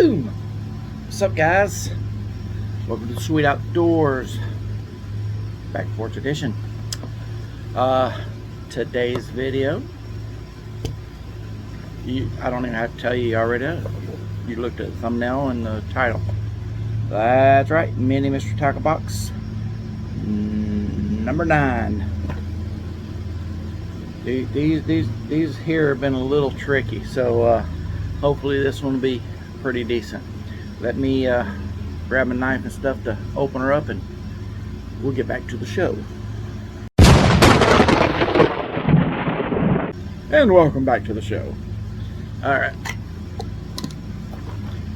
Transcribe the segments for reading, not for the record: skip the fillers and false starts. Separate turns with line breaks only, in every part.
Boom! What's up, guys? Welcome to the Sweet Outdoors Back Porch Edition. Today's video, I don't even have to tell you, you already know. You looked at the thumbnail and the title. That's right, Mini Mystery Tackle Box number 9. These here have been a little tricky, so hopefully this one will be pretty decent. Let me grab a knife and stuff to open her up, and we'll get back to the show. And welcome back to the show. Alright,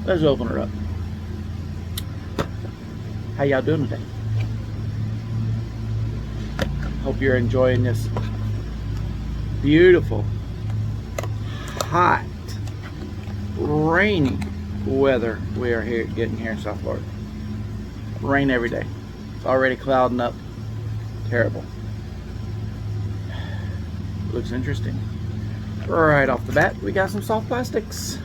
let's open her up. How y'all doing today? Hope you're enjoying this beautiful, hot, rainy weather we are getting here in South Florida. Rain every day. It's already clouding up. Terrible. Looks interesting. Right off the bat, we got some soft plastics.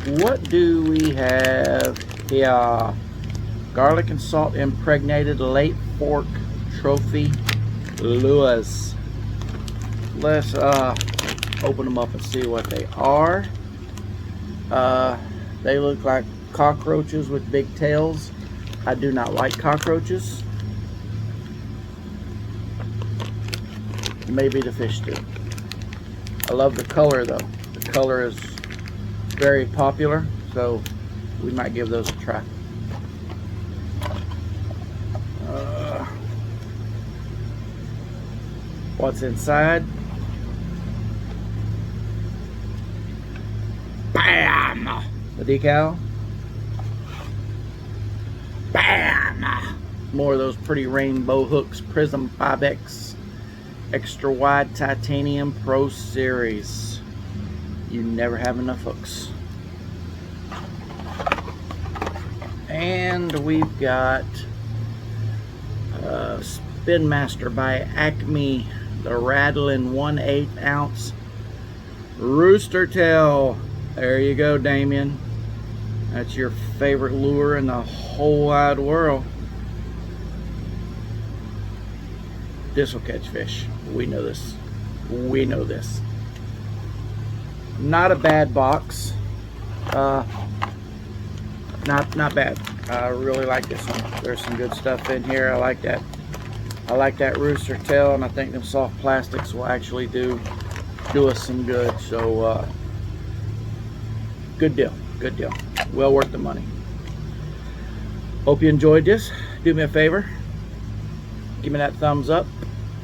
What do we have here? Garlic and salt impregnated late fork trophy lures. Let's open them up and see what they are. They look like cockroaches with big tails. I do not like cockroaches. Maybe the fish do. I love the color though. The color is very popular, so we might give those a try. What's inside? Bam! The decal. Bam! More of those pretty rainbow hooks. Prism 5X extra wide titanium Pro Series. You never have enough hooks. And we've got Spin Master by Acme, the rattling 1/8 ounce rooster tail. There you go, Damien. That's your favorite lure in the whole wide world. This will catch fish. We know this. We know this. Not a bad box. Not bad. I really like this one. There's some good stuff in here. I like that. I like that rooster tail, and I think them soft plastics will actually do us some good. So good deal. Good deal. Well worth the money. Hope you enjoyed this. Do me a favor. Give me that thumbs up.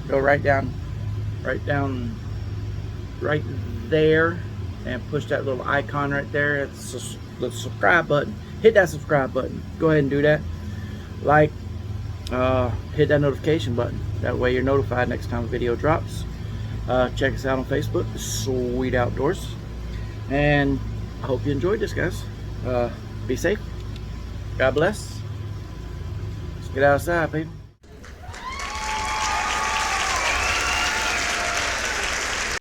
Go right down right there, and push that little icon right there. It's the subscribe button. Hit that subscribe button. Go ahead and do that. Like, hit that notification button. That way you're notified next time a video drops. Check us out on Facebook, The Sweet Outdoors. And I hope you enjoyed this, guys. Be safe. God bless. Let's get outside, people.